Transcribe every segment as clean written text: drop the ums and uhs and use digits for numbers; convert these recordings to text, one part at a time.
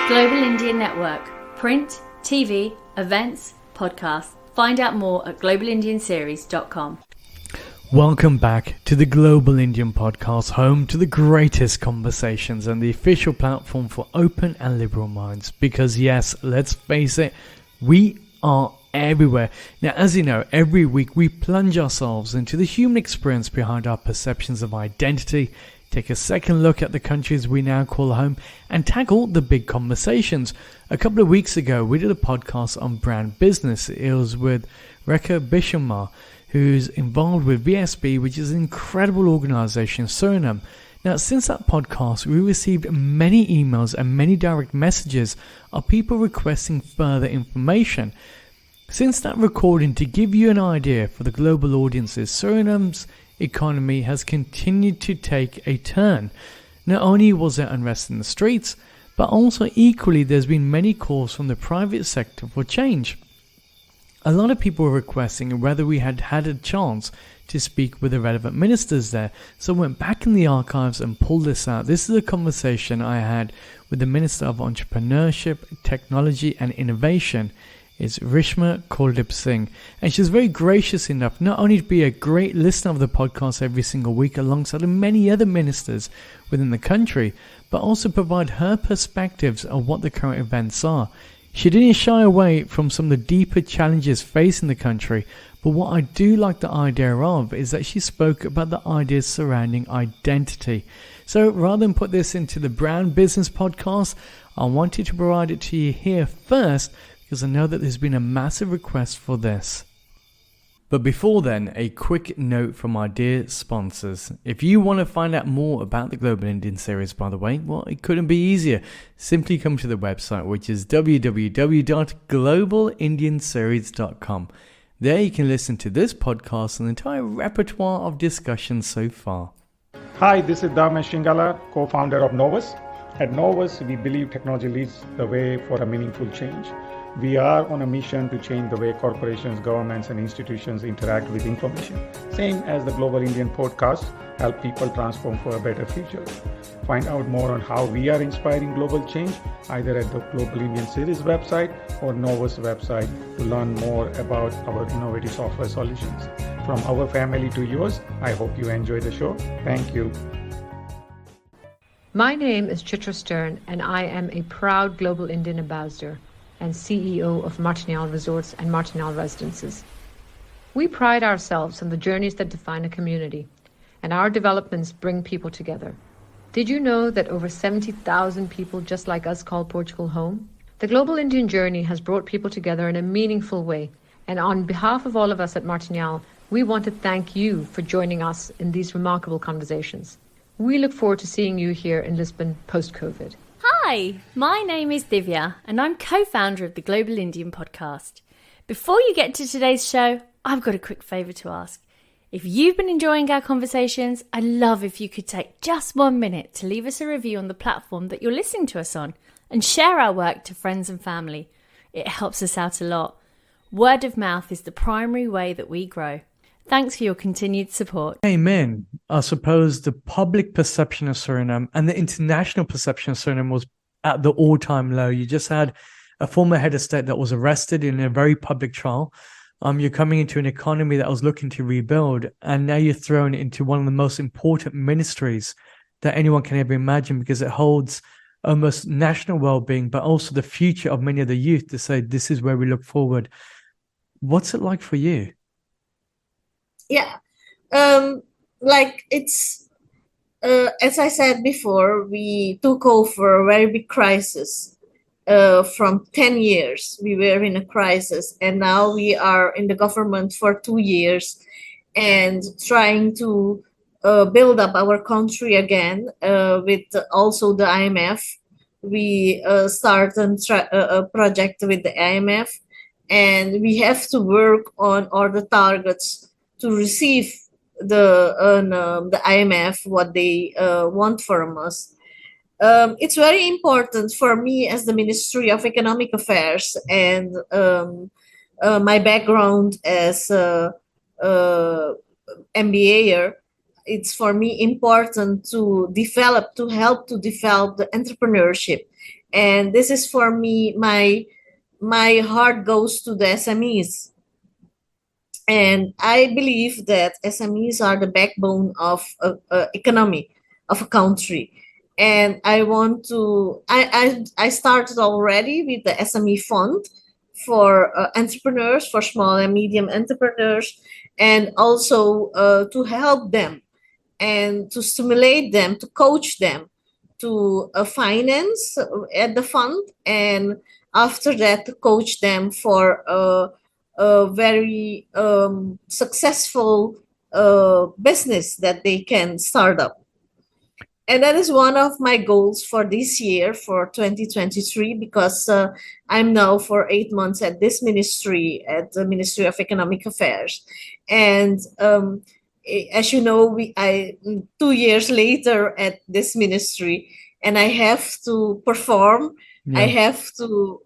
Global Indian Network. Print, TV, events, podcasts. Find out more at globalindianseries.com. Welcome back to the Global Indian Podcast, home to the greatest conversations and the official platform for open and liberal minds. Because yes, let's face it, we are everywhere. Now, as you know, every week we plunge ourselves into the human experience behind our perceptions of identity, take a second look at the countries we now call home, and tackle the big conversations. A couple of weeks ago, we did a podcast on brand business. It was with Rekha Bishamar, who's involved with VSB, which is an incredible organization in Suriname. Now, since that podcast, we received many emails and many direct messages of people requesting further information. Since that recording, to give you an idea for the global audiences, Suriname's economy has continued to take a turn. Not only was there unrest in the streets, but also equally there's been many calls from the private sector for change. A lot of people were requesting whether we had had a chance to speak with the relevant ministers there. So I went back in the archives and pulled this out. This is a conversation I had with the Minister of Entrepreneurship, Technology and Innovation. It's Rishma KuldipSingh, and she's very gracious enough not only to be a great listener of the podcast every single week alongside many other ministers within the country, but also provide her perspectives of what the current events are. She didn't shy away from some of the deeper challenges facing the country, but what I do like the idea of is that she spoke about the ideas surrounding identity. So rather than put this into the Brand Business podcast, I wanted to provide it to you here first, because I know that there's been a massive request for this. But before then, a quick note from our dear sponsors. If you want to find out more about the Global Indian series, by the way, well, it couldn't be easier. Simply come to the website, which is www.globalindianseries.com. There you can listen to this podcast and the entire repertoire of discussions so far. Hi, this is Damesh Shingala, co-founder of Novus. At Novus, we believe technology leads the way for a meaningful change. We are on a mission to change the way corporations, governments, and institutions interact with information. Same as the Global Indian podcast, help people transform for a better future. Find out more on how we are inspiring global change, either at the Global Indian Series website or Novus website to learn more about our innovative software solutions. From our family to yours, I hope you enjoy the show. Thank you. My name is Chitra Stern, and I am a proud Global Indian Ambassador and CEO of Martiniale Resorts and Martiniale Residences. We pride ourselves on the journeys that define a community, and our developments bring people together. Did you know that over 70,000 people just like us call Portugal home? The Global Indian journey has brought people together in a meaningful way, and on behalf of all of us at Martiniale, we want to thank you for joining us in these remarkable conversations. We look forward to seeing you here in Lisbon post-COVID. Hi, my name is Divya and I'm co-founder of the Global Indian Podcast. Before you get to today's show, I've got a quick favour to ask. If you've been enjoying our conversations, I'd love if you could take just 1 minute to leave us a review on the platform that you're listening to us on and share our work to friends and family. It helps us out a lot. Word of mouth is the primary way that we grow. Thanks for your continued support. Amen. I suppose the public perception of Suriname and the international perception of Suriname was at the all-time low. You just had a former head of state that was arrested in a very public trial. You're coming into an economy that was looking to rebuild, and now you're thrown into one of the most important ministries that anyone can ever imagine, because it holds almost national well-being, but also the future of many of the youth to say, this is where we look forward. What's it like for you? Yeah, it's, as I said before, we took over a very big crisis. From 10 years, we were in a crisis, and now we are in the government for 2 years and trying to build up our country again with also the IMF. We started a project with the IMF, and we have to work on all the targets to receive the IMF what they want from us. It's very important for me as the Ministry of Economic Affairs and my background as MBAer. It's for me important to help to develop the entrepreneurship And this is for me, my heart goes to the SMEs. And I believe that SMEs are the backbone of economy of a country. And I want to, I started already with the SME fund for entrepreneurs, for small and medium entrepreneurs, and also to help them and to stimulate them, to coach them to finance at the fund, and after that to coach them for a very successful business that they can start up. And that is one of my goals for this year, for 2023, because I'm now for 8 months at this ministry, at the Ministry of Economic Affairs. And as you know, I 2 years later at this ministry, and I have to perform. Yeah. I have to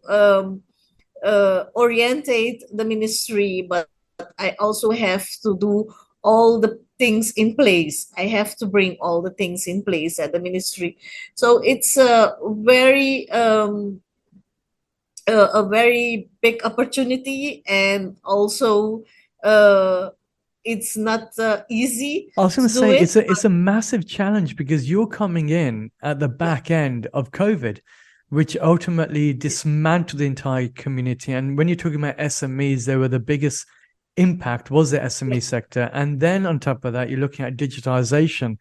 orientate the ministry, but I also have to do all the things in place. I have to bring all the things in place at the ministry. So it's a very big opportunity, and also it's not easy. I was going to say it, it's a massive challenge because you're coming in at the back end of COVID, which ultimately dismantled the entire community. And when you're talking about SMEs, they were the biggest impact was the SME sector. And then on top of that, you're looking at digitization.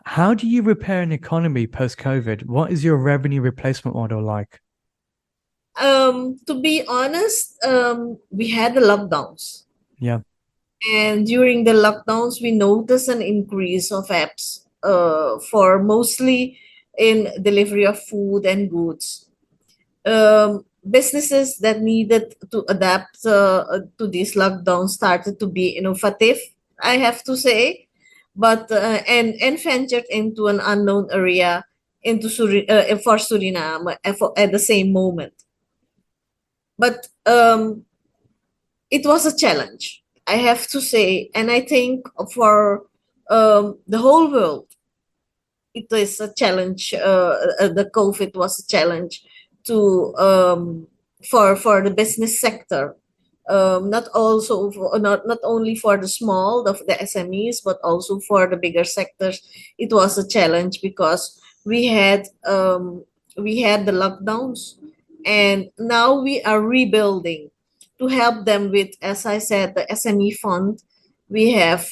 How do you repair an economy post-COVID? What is your revenue replacement model like? To be honest, we had the lockdowns. Yeah. And during the lockdowns, we noticed an increase of apps for mostly in delivery of food and goods. Businesses that needed to adapt to this lockdown started to be innovative, I have to say, but and ventured into an unknown area into for Suriname at the same moment. But it was a challenge, I have to say, and I think for the whole world, it is a challenge. The COVID was a challenge to for the business sector, not only for the small, the SMEs, but also for the bigger sectors. It was a challenge because we had the lockdowns, and now we are rebuilding to help them with, as I said, the SME fund. We have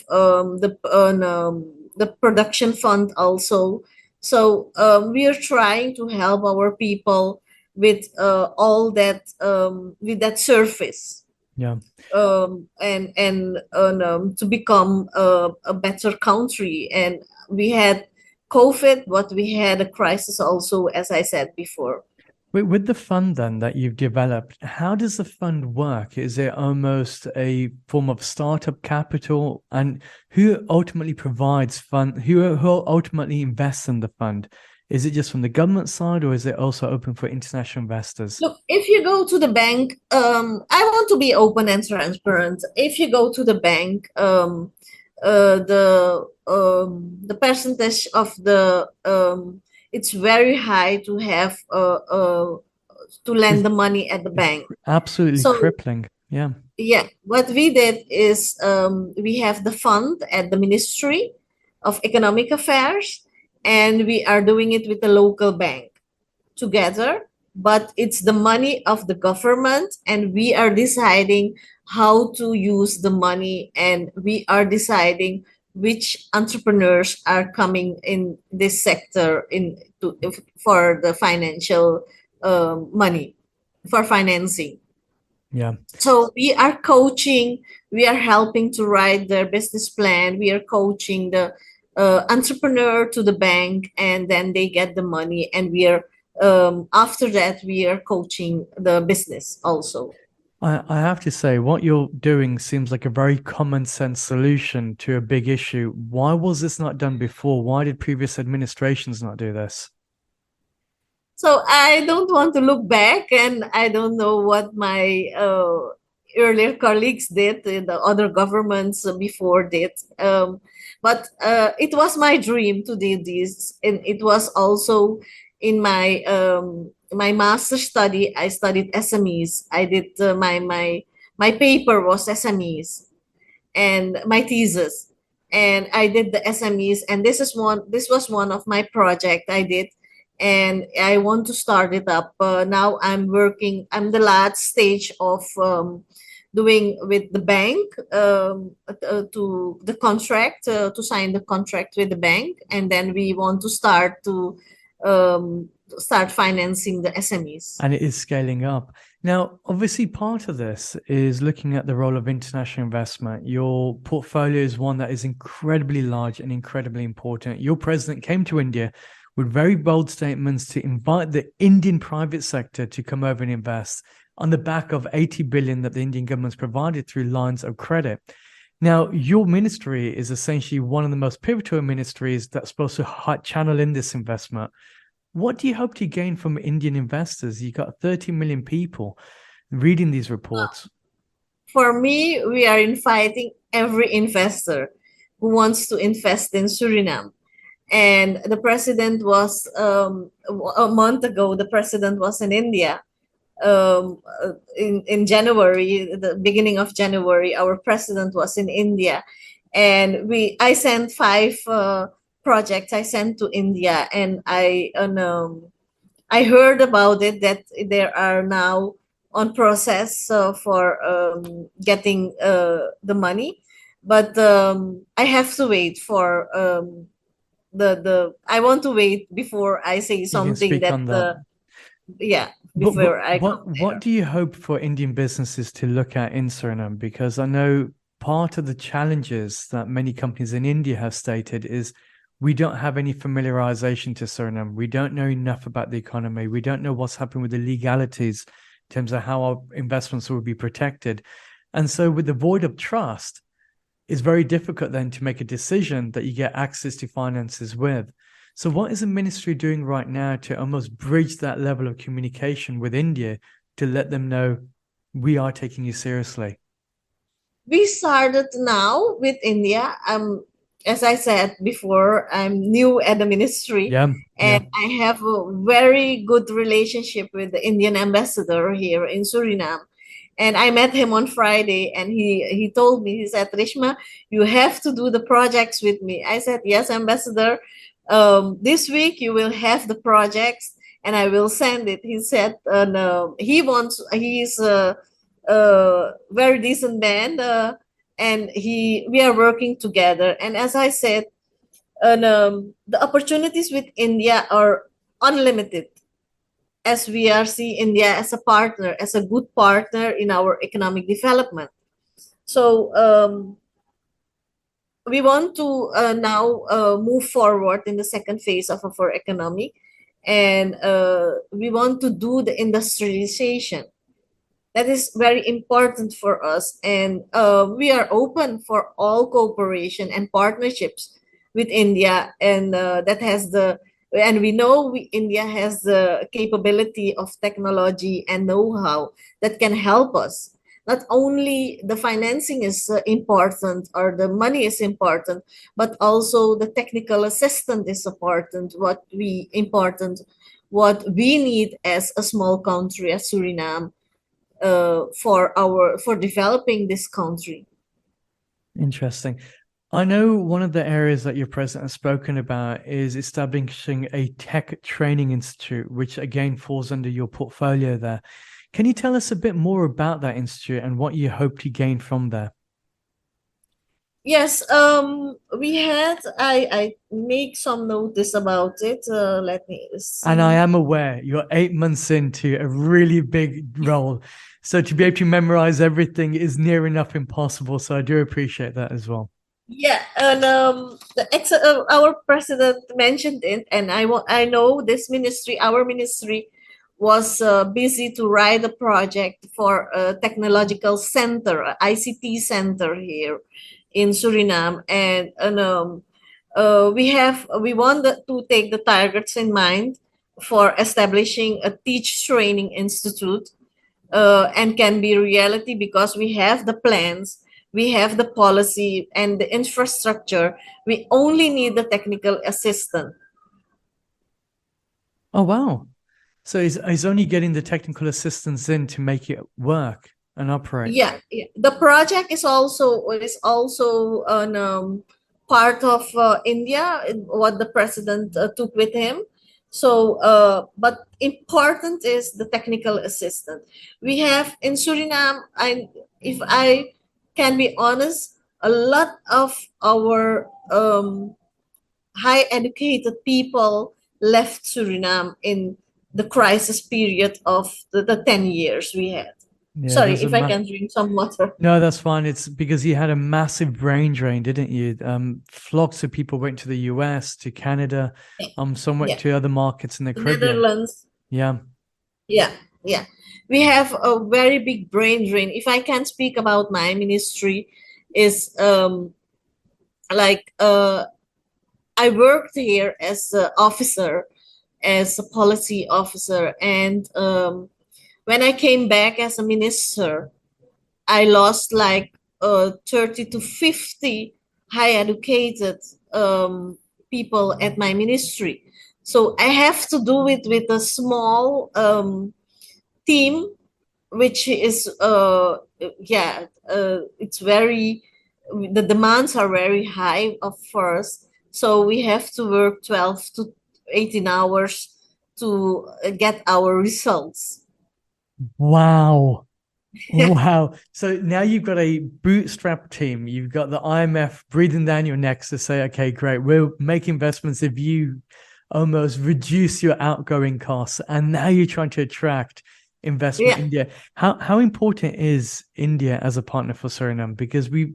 the production fund also. So we are trying to help our people with all that with that service. Yeah. And to become a better country. And we had COVID, but we had a crisis also, as I said before. With the fund then that you've developed, how does the fund work? Is it almost a form of startup capital? And who ultimately provides fund? Who ultimately invests in the fund? Is it just from the government side, or is it also open for international investors? Look, if you go to the bank, I want to be open and transparent. If you go to the bank, the percentage of the it's very high to have to lend the money at the bank. Absolutely crippling. Yeah. Yeah. What we did is we have the fund at the Ministry of Economic Affairs, and we are doing it with the local bank together. But it's the money of the government, and we are deciding how to use the money, and we are deciding which entrepreneurs are coming in this sector for the financial money, for financing. Yeah. So we are coaching, we are helping to write their business plan, we are coaching the entrepreneur to the bank, and then they get the money, and we are after that we are coaching the business also. I have to say, what you're doing seems like a very common sense solution to a big issue. Why was this not done before? Why did previous administrations not do this? So I don't want to look back, and I don't know what my earlier colleagues did, the other governments before did. But it was my dream to do this, and it was also in my my master's study, I studied SMEs. I did my paper was SMEs and my thesis, and I did the SMEs, and this was one of my project I did, and I want to start it up. Now I'm the last stage of doing with the bank, to the contract, to sign the contract with the bank, and then we want to start financing the SMEs. And it is scaling up. Now, obviously, part of this is looking at the role of international investment. Your portfolio is one that is incredibly large and incredibly important. Your president came to India with very bold statements to invite the Indian private sector to come over and invest on the back of 80 billion that the Indian government's provided through lines of credit. Now, your ministry is essentially one of the most pivotal ministries that's supposed to channel in this investment. What do you hope to gain from Indian investors? You got 30 million people reading these reports. For me, we are inviting every investor who wants to invest in Suriname. And the president was, a month ago, the president was in India. In January, the beginning of January, our president was in India. And I sent 5 projects I sent to India, and I heard about it that there are now on process for getting the money, but I have to wait for the I want to wait before I say something that. Yeah, before what do you hope for Indian businesses to look at in Suriname? Because I know part of the challenges that many companies in India have stated is we don't have any familiarization to Suriname. We don't know enough about the economy. We don't know what's happening with the legalities in terms of how our investments will be protected. And so with the void of trust, it's very difficult then to make a decision that you get access to finances with. So what is the ministry doing right now to almost bridge that level of communication with India to let them know we are taking you seriously? We started now with India. As I said before, I'm new at the ministry, and I have a very good relationship with the Indian ambassador here in Suriname. And I met him on Friday, and he told me, he said, Rishma, you have to do the projects with me. I said, yes, ambassador. This week you will have the projects, and I will send it. He said, no, he's a very decent man, and we are working together. And as I said, the opportunities with India are unlimited, as we are seeing India as a partner, as a good partner in our economic development. So we want to now move forward in the second phase of our economy, and we want to do the industrialization. That is very important for us, and we are open for all cooperation and partnerships with India, and we know India has the capability of technology and know-how that can help us. Not only the financing is important, or the money is important, but also the technical assistance is important. What we need as a small country, as Suriname, for developing this country. Interesting. I know one of the areas that your president has spoken about is establishing a tech training institute, which again falls under your portfolio there. Can you tell us a bit more about that institute and what you hope to gain from there? Yes, I make some notice about it. Let me see. And I am aware you're 8 months into a really big role. So to be able to memorize everything is near enough impossible. So I do appreciate that as well. Yeah, and our president mentioned it, and I know this ministry, our ministry, was busy to write a project for a technological center, a ICT center here in Suriname, and we want to take the targets in mind for establishing a teach training institute, and can be reality because we have the plans. We have the policy and the infrastructure. We only need the technical assistance. Oh, wow. So he's only getting the technical assistance in to make it work and operate. Yeah. The project is also an part of India, what the president took with him. So, but important is the technical assistant. We have in Suriname, if I can be honest, a lot of our high educated people left Suriname in the crisis period of the 10 years we had. Yeah, Sorry, if I can drink some water. No, that's fine. It's because you had a massive brain drain, didn't you? Flocks of people went to the US, to Canada, some went to other markets in the Caribbean. Netherlands. Yeah. We have a very big brain drain. If I can speak about my ministry, is I worked here as an officer, as a policy officer, and when I came back as a minister, I lost like 30 to 50 high educated people at my ministry. So I have to do it with a small team, which is it's very, the demands are very high of first. So we have to work 12 to 18 hours to get our results. Wow. Wow. So now you've got a bootstrap team. You've got the IMF breathing down your necks to say, okay, great, we'll make investments if you almost reduce your outgoing costs. And now you're trying to attract investment in India. How important is India as a partner for Suriname? Because we've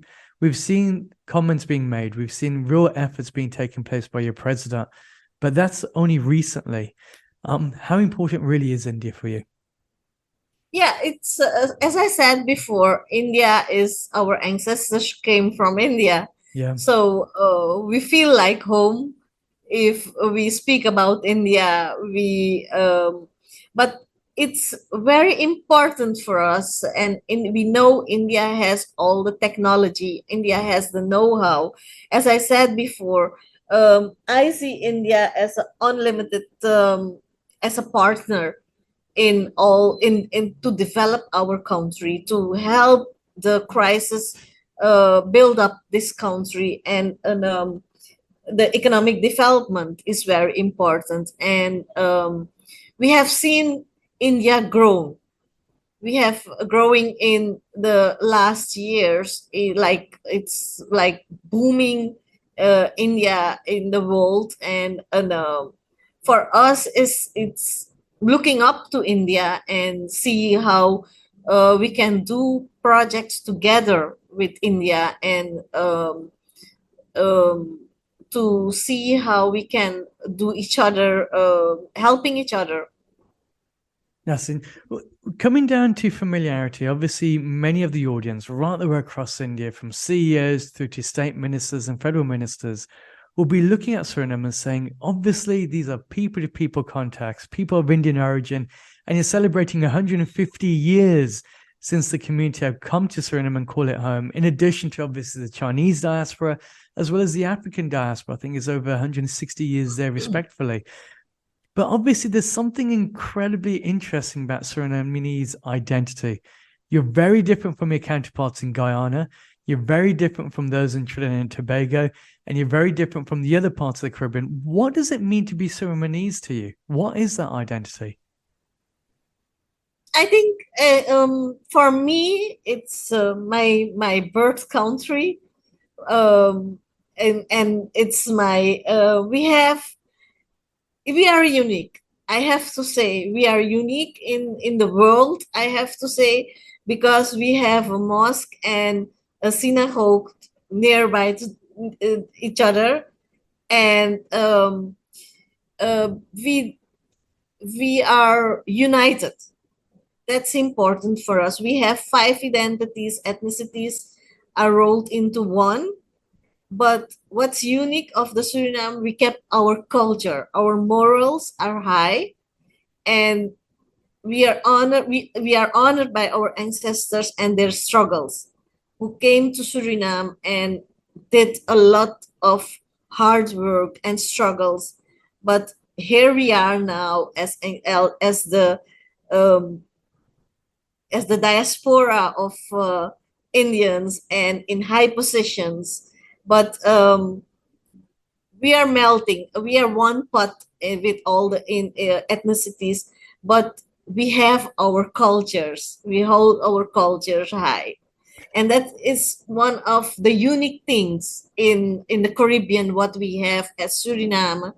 seen comments being made, we've seen real efforts being taken place by your president, but that's only recently. How important really is India for you? Yeah, it's as I said before, India is, our ancestors came from India. Yeah. So we feel like home if we speak about India. But it's very important for us, and we know India has all the technology. India has the know-how. As I said before, I see India as an unlimited, as a partner in to develop our country, to help the crisis build up this country, and the economic development is very important. And we have seen India grow. We have growing in the last years, it's like booming India in the world, and for us it's looking up to India and see how we can do projects together with India, and to see how we can do each other, helping each other. Yes, coming down to familiarity, obviously many of the audience right the way across India, from CEOs through to state ministers and federal ministers, will be looking at Suriname and saying, obviously, these are people-to-people contacts, people of Indian origin, and you're celebrating 150 years since the community have come to Suriname and call it home, in addition to obviously the Chinese diaspora, as well as the African diaspora. I think it's over 160 years there, respectively. But obviously, there's something incredibly interesting about Surinamese identity. You're very different from your counterparts in Guyana. You're very different from those in Trinidad and Tobago, and you're very different from the other parts of the Caribbean. What does it mean to be Surinamese to you? What is that identity? I think for me, it's my birth country, and it's my we are unique. I have to say we are unique in the world. I have to say, because we have a mosque and a synagogue nearby to each other, and we are united. That's important for us. We have 5 identities, ethnicities are rolled into one. But what's unique of the Suriname, we kept our culture, our morals are high, and we are honored. We are honored by our ancestors and their struggles, who came to Suriname and did a lot of hard work and struggles. But here we are now um, as the diaspora of Indians and in high positions, but we are melting. We are one pot with all the ethnicities, but we have our cultures. We hold our cultures high, and that is one of the unique things in the Caribbean. What we have as Suriname,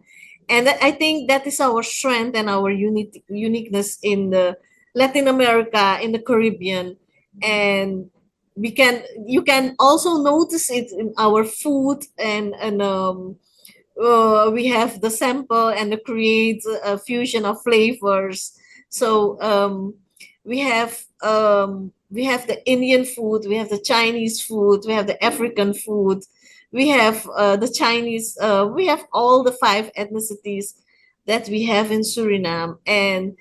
and I think that is our strength and our uniqueness in the Latin America, in the Caribbean, and you can also notice it in our food and we have the sample and the create a fusion of flavors. So we have the Indian food, we have the Chinese food, we have the African food, we have the Chinese. We have all the 5 ethnicities that we have in Suriname, and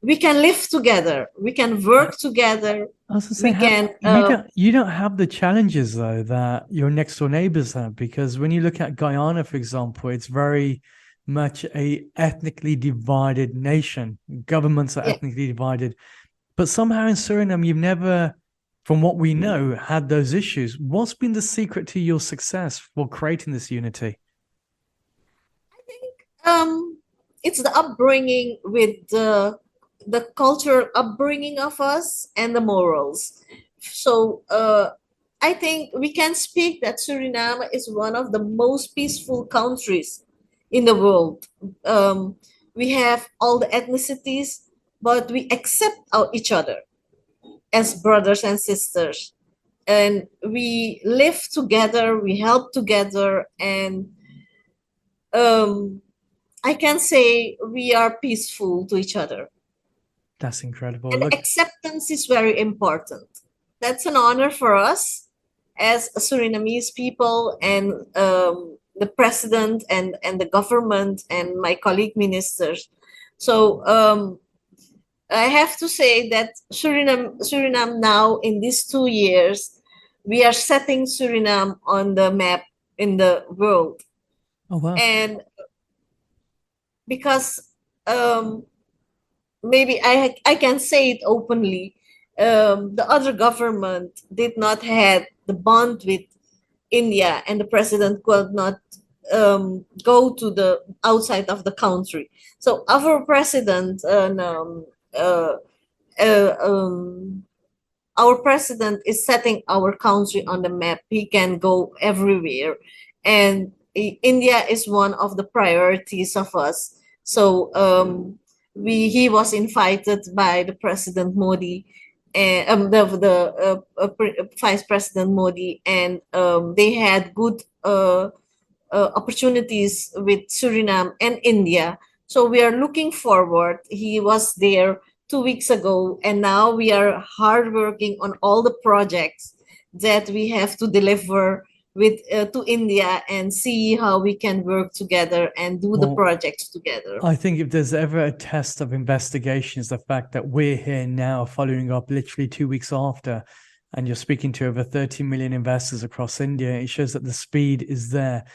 we can live together. We can work together. I was gonna say, We can. you don't have the challenges though that your next door neighbors have, because when you look at Guyana, for example, it's very much a ethnically divided nation. Governments are Yeah. ethnically divided, but somehow in Suriname, you've never, from what we know, had those issues. What's been the secret to your success for creating this unity? It's the upbringing with the cultural upbringing of us and the morals. So I think we can speak that Suriname is one of the most peaceful countries in the world. We have all the ethnicities, but we accept each other as brothers and sisters, and we live together. We help together, and I can say we are peaceful to each other. That's incredible. And Look, acceptance is very important. That's an honor for us as a Surinamese people, and the president and the government and my colleague ministers. So I have to say that Suriname now in these 2 years, we are setting Suriname on the map in the world. oh wow. And because maybe I can say it openly, the other government did not have the bond with India, and the president could not go to the outside of the country. So our president, uh, uh, um, our president is setting our country on the map. He can go everywhere, and India is one of the priorities of us. So he was invited by the President Modi, and Vice President Modi, and they had good opportunities with Suriname and India. So we are looking forward. He was there 2 weeks ago, and now we are hard working on all the projects that we have to deliver with to India, and see how we can work together and do the Well, projects together. I think if there's ever a test of investigation, is the fact that we're here now following up literally 2 weeks after, and you're speaking to over 30 million investors across India. It shows that the speed is there.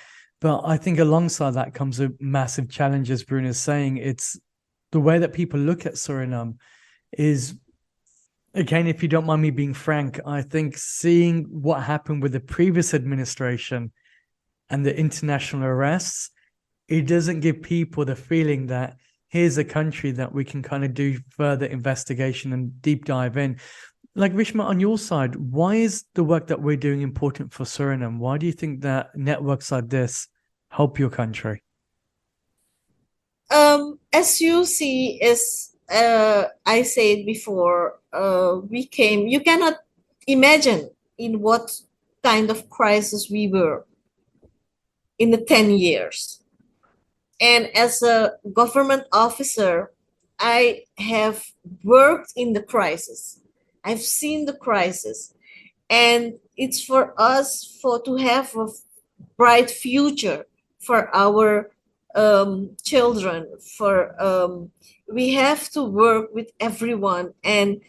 But I think alongside that comes a massive challenge, as Bruno is saying. It's the way that people look at Suriname is, again, if you don't mind me being frank, I think seeing what happened with the previous administration and the international arrests, it doesn't give people the feeling that here's a country that we can kind of do further investigation and deep dive in. Like Rishma, on your side, why is the work that we're doing important for Suriname? Why do you think that networks like this help your country? As you see, is I said before, you cannot imagine in what kind of crisis we were in the 10 years. And as a government officer, I have worked in the crisis. I've seen the crisis, and it's for us to have a bright future for our children. We have to work with everyone, and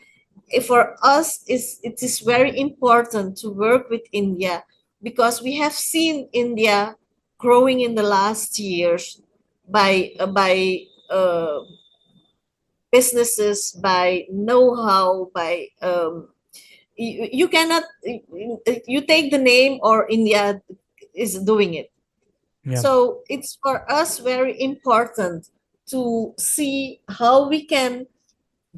for us it is very important to work with India, because we have seen India growing in the last years by businesses, by know-how, by you cannot you take the name or India is doing it. Yeah. So it's for us very important to see how we can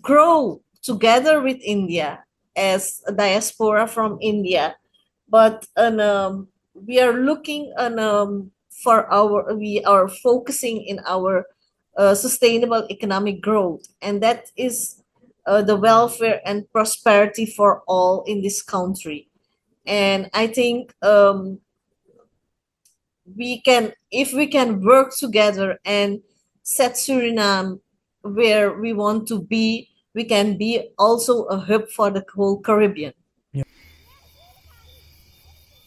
grow together with India as a diaspora from India, but we are looking we are focusing in our sustainable economic growth, and that is the welfare and prosperity for all in this country. And I think if we can work together and set Suriname where we want to be, we can be also a hub for the whole Caribbean.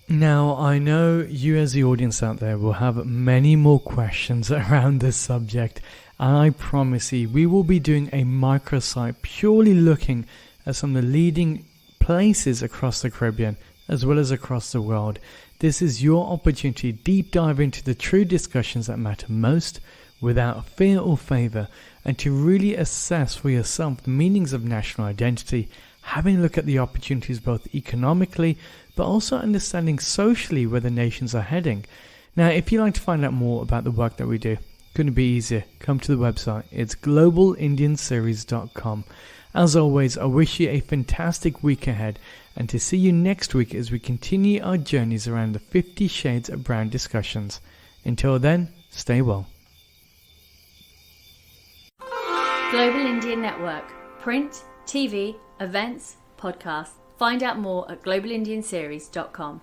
Now, I know you as the audience out there will have many more questions around this subject, and I promise you, we will be doing a microsite purely looking at some of the leading places across the Caribbean, as well as across the world. This is your opportunity to deep dive into the true discussions that matter most, without fear or favour, and to really assess for yourself the meanings of national identity, having a look at the opportunities both economically, but also understanding socially where the nations are heading. Now, if you'd like to find out more about the work that we do, couldn't be easier. Come to the website. It's globalindianseries.com. As always, I wish you a fantastic week ahead, and to see you next week as we continue our journeys around the 50 Shades of Brown discussions. Until then, stay well. Global Indian Network. Print, TV, events, podcasts. Find out more at globalindianseries.com.